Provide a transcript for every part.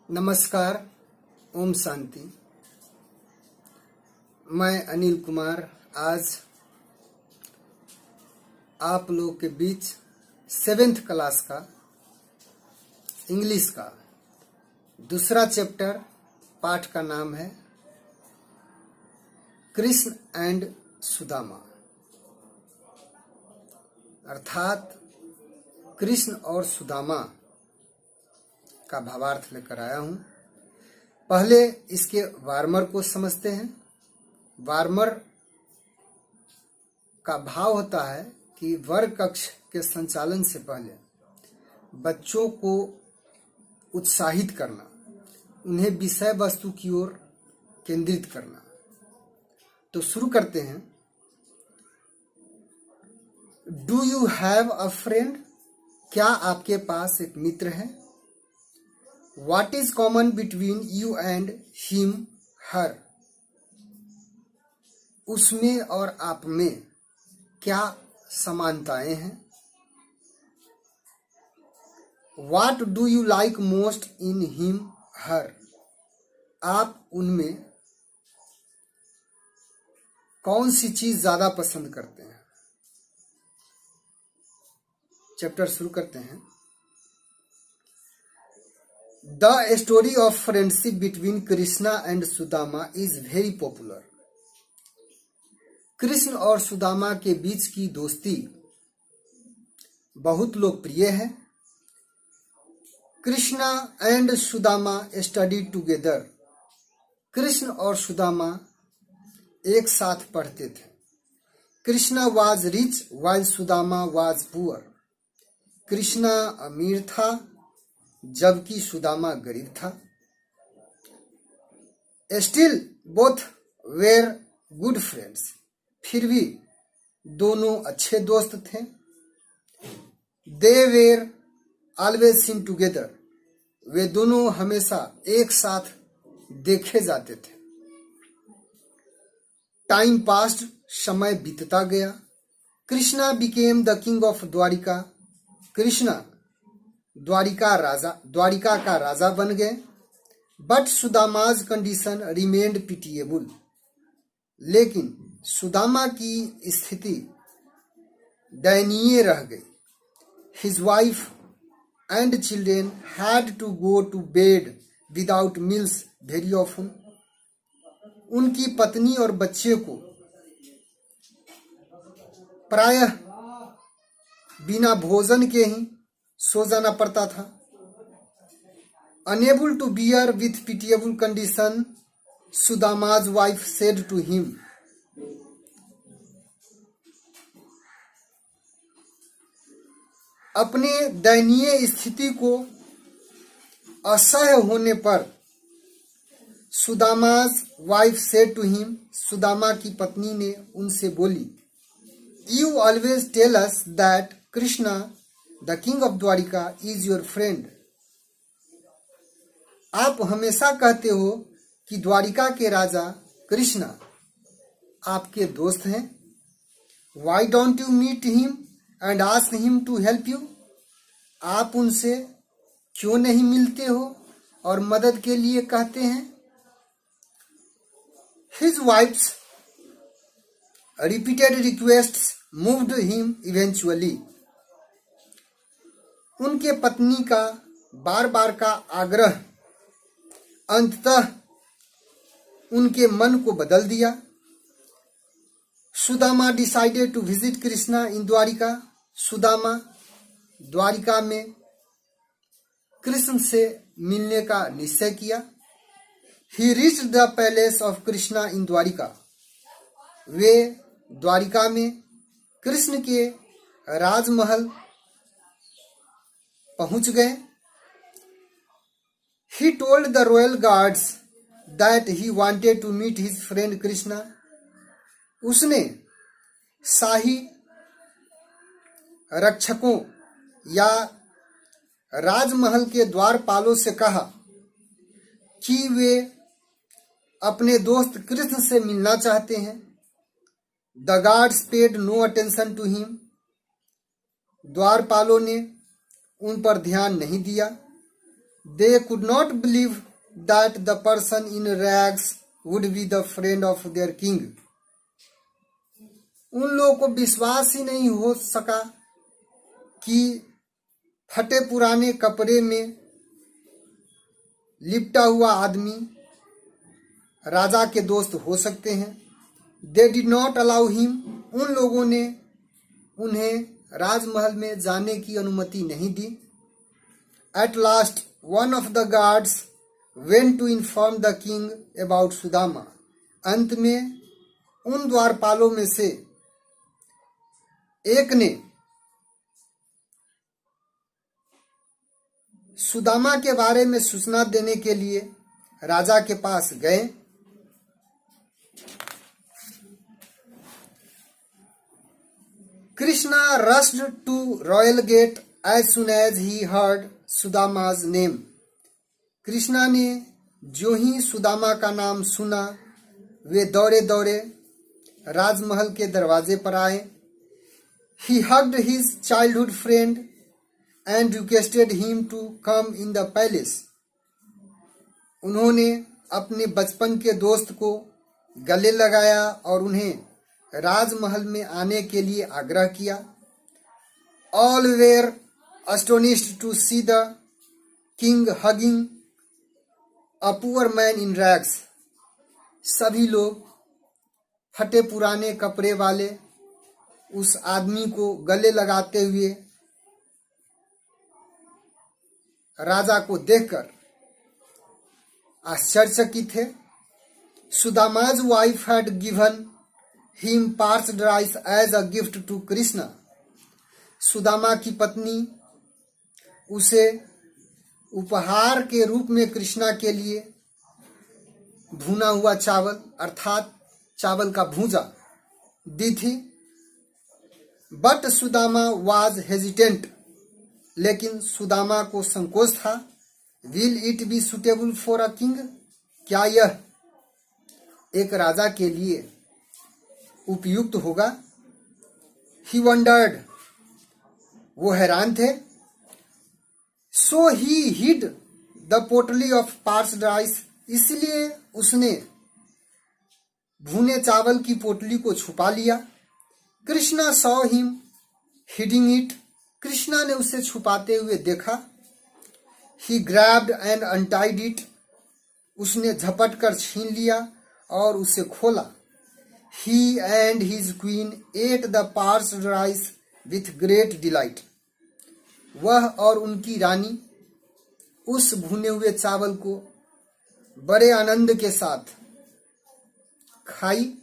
नमस्कार। ओम शांति। मैं अनिल कुमार आज आप लोग के बीच 7th क्लास का इंग्लिश का दूसरा चैप्टर पाठ का नाम है कृष्ण एंड सुदामा, अर्थात कृष्ण और सुदामा का भावार्थ लेकर आया हूं। पहले इसके वार्मर को समझते हैं। वार्मर का भाव होता है कि वर्ग कक्ष के संचालन से पहले बच्चों को उत्साहित करना, उन्हें विषय वस्तु की ओर केंद्रित करना। तो शुरू करते हैं। Do you have a friend? क्या आपके पास एक मित्र है? What is common between you and him, her? उसमें और आप में क्या समानताएं हैं? What do you like most in him, her? आप उनमें कौन सी चीज ज्यादा पसंद करते हैं? चैप्टर शुरू करते हैं। The story of friendship between Krishna and Sudama is very popular. Krishna और सुदामा के बीच की दोस्ती बहुत लोकप्रिय है। Krishna and Sudama study together. Krishna और सुदामा एक साथ पढ़ते थे। Krishna was rich while Sudama was poor. Krishna अमीर था जबकि सुदामा गरीब था। Still both were good friends. फिर भी दोनों अच्छे दोस्त थे। They were always seen together. वे दोनों हमेशा एक साथ देखे जाते थे। Time passed. समय बीतता गया। Krishna became the king of Dwarika. Krishna Dwarika का राजा बन गए। But Sudama's condition remained pitiable. लेकिन सुदामा की स्थिति दयनीय रह गई। His wife and children had to go to bed without meals very often. उनकी पत्नी और बच्चे को प्रायः बिना भोजन के ही सो जाना पड़ता था। Unable to bear with pitiable condition, Sudama's wife said to him, अपने दयनीय स्थिति को असह्य होने पर Sudama's wife said to him, Sudama की पत्नी ने उनसे बोली, you always tell us that Krishna the king of Dwarika is your friend. आप हमेशा कहते हो कि द्वारिका के राजा कृष्णा आपके दोस्त हैं। Why don't you meet him and ask him to help you? आप उनसे क्यों नहीं मिलते हो और मदद के लिए कहते हैं? His wives repeated requests moved him eventually. उनके पत्नी का बार बार का आग्रह अंततः उनके मन को बदल दिया। Sudama decided to visit Krishna in Dwarika. Sudama Dwarika में कृष्ण से मिलने का निश्चय किया। He reached the palace of Krishna in Dwarika. वे द्वारिका में कृष्ण के राजमहल पहुंच गए। He told the royal guards that he wanted to meet his friend Krishna. उसने शाही रक्षकों या राजमहल के द्वारपालों से कहा कि वे अपने दोस्त कृष्ण से मिलना चाहते हैं। The guards paid no attention to him. द्वारपालों ने उन पर ध्यान नहीं दिया। They could not believe that the person in rags would be the friend of their king. उन लोगों को विश्वास ही नहीं हो सका कि फटे पुराने कपड़े में लिपटा हुआ आदमी राजा के दोस्त हो सकते हैं. They did not allow him. उन लोगों ने उन्हें राजमहल में जाने की अनुमति नहीं दी. At last, one of the guards went to inform the king about Sudama. अंत में उन द्वारपालों में से एक ने सुदामा के बारे में सूचना देने के लिए राजा के पास गए. Krishna rushed to royal gate as soon as he heard Sudama's name. Krishna ने जो ही सुदामा का नाम सुना वे दौड़े दौड़े राजमहल के दरवाजे पर आए. He hugged his childhood friend and requested him to come in the palace. उन्होंने अपने बचपन के दोस्त को गले लगाया और उन्हें राजमहल में आने के लिए आग्रह किया. All were astonished to see the king hugging a poor man in rags. सभी लोग फटे पुराने कपड़े वाले उस आदमी को गले लगाते हुए राजा को देखकर आश्चर्यचकित थे. Sudama's wife had given him parched rice as a gift to Krishna. Sudama की पत्नी उसे उपहार के रूप में कृष्णा के लिए भुना हुआ चावल अर्थात चावल का भूजा दी थी. But Sudama was hesitant. लेकिन सुदामा को संकोच था. Will it be suitable for a king. क्या यह एक राजा के लिए उपयुक्त होगा. ही वंडर्ड. वो हैरान थे. सो ही हिड द पोटली ऑफ पार्स्ड राइस. इसलिए उसने भुने चावल की पोटली को छुपा लिया. Krishna saw him heading it. Krishna ने उसे छुपाते हुए देखा. ही ग्रैब्ड एंड अनटाइड इट. उसने झपट कर छीन लिया और उसे खोला. He and his queen ate the parched rice with great delight. वह और उनकी रानी उस भुने हुए चावल को बड़े आनंद के साथ खाई.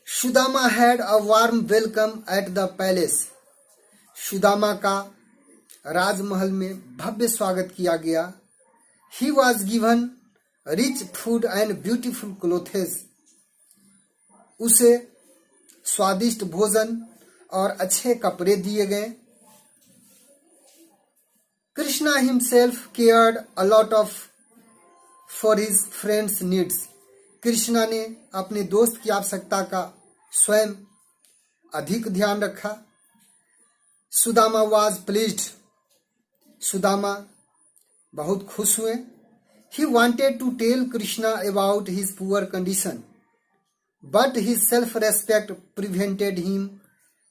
Sudama had a warm welcome at the palace. Sudama का राजमहल में भव्य स्वागत किया गया. He was given rich food and beautiful clothes. उसे स्वादिष्ट भोजन और अच्छे कपड़े दिए गए. Krishna himself cared a lot of for his friend's needs. Krishna ने अपने दोस्त की आवश्यकता का स्वयं अधिक ध्यान रखा. Sudama was pleased. सुदामा बहुत खुश हुए. He wanted to tell Krishna about his poor condition but his self respect prevented him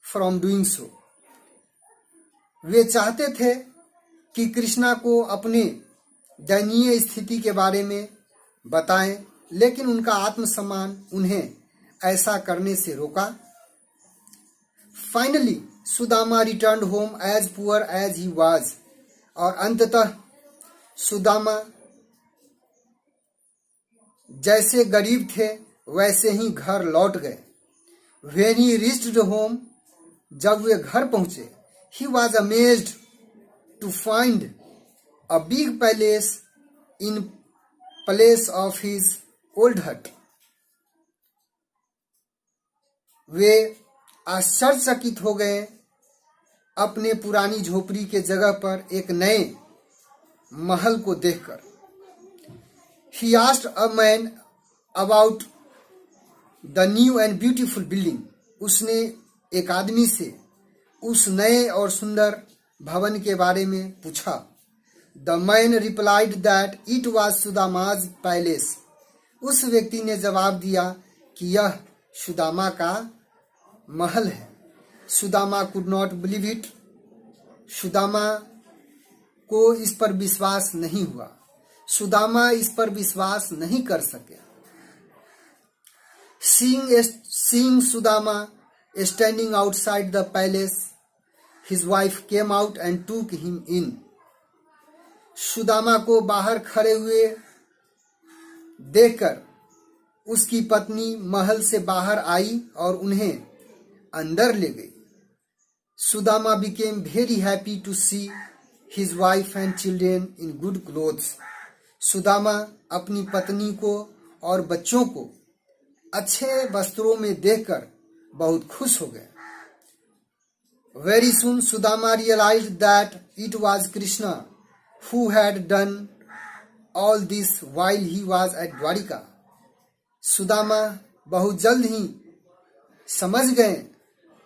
from doing so. वे चाहते थे कि कृष्णा को अपने दयनीय स्थिति के बारे में बताएं, लेकिन उनका आत्मसम्मान उन्हें ऐसा करने से रोका. Finally Sudama returned home as poor as he was. और अंततः सुदामा जैसे गरीब थे वैसे ही घर लौट गए. When he reached home, जब वे घर पहुंचे, he was amazed to find a big palace in place of his old hut. वे आश्चर्यचकित हो गए अपने पुरानी झोपड़ी के जगह पर एक नए महल को देखकर. He asked a man about the new and beautiful building. उसने एक आदमी से उस नए और सुंदर भवन के बारे में पूछा। The man replied that it was Sudama's palace. उस व्यक्ति ने जवाब दिया कि यह सुदामा का महल है। Sudama could not believe it. Sudama को इस पर विश्वास नहीं हुआ। सुदामा इस पर विश्वास नहीं कर सके। Seeing Sudama standing outside the palace, his wife came out and took him in. Sudama को बाहर खड़े हुए देखकर उसकी पत्नी महल से बाहर आई और उन्हें अंदर ले गई। Sudama became very happy to see his wife and children in good clothes. Sudama अपनी पत्नी को और बच्चों को अच्छे वस्त्रों में देखकर बहुत खुश हो गए। Very soon Sudama realized that it was Krishna who had done all this while he was at Dwarika. Sudama बहुत जल्द ही समझ गए,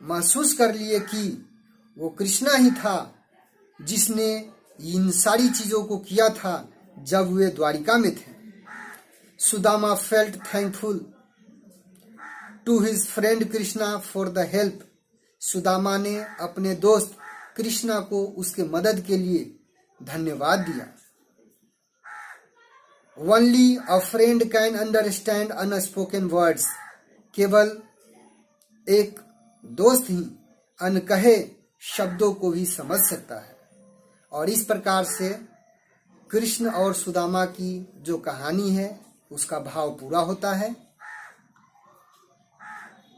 महसूस कर लिए कि वो कृष्णा ही था जिसने इन सारी चीजों को किया था जब वे द्वारिका में थे। Sudama felt thankful to his friend Krishna for the help. Sudama ने अपने दोस्त कृष्णा को उसके मदद के लिए धन्यवाद दिया। Only a friend can understand unspoken words. केवल एक दोस्त ही अनकहे शब्दों को भी समझ सकता है। और इस प्रकार से कृष्ण और सुदामा की जो कहानी है उसका भाव पूरा होता है।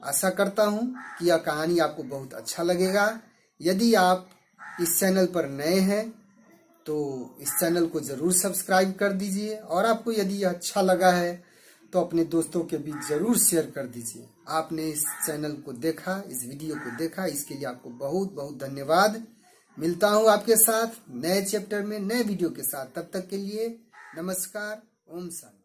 आशा करता हूं कि यह कहानी आपको बहुत अच्छा लगेगा। यदि आप इस चैनल पर नए हैं तो इस चैनल को जरूर सब्सक्राइब कर दीजिए और आपको यदि यह अच्छा लगा है तो अपने दोस्तों के बीच जरूर शेयर कर दीजिए। आपने इस चैनल को देखा, इस वीडियो को देखा, इसके लिए आपको बहुत बहुत धन्यवाद। मिलता हूं आपके साथ नए चैप्टर में नए वीडियो के साथ। तब तक के लिए नमस्कार। ओम शांति।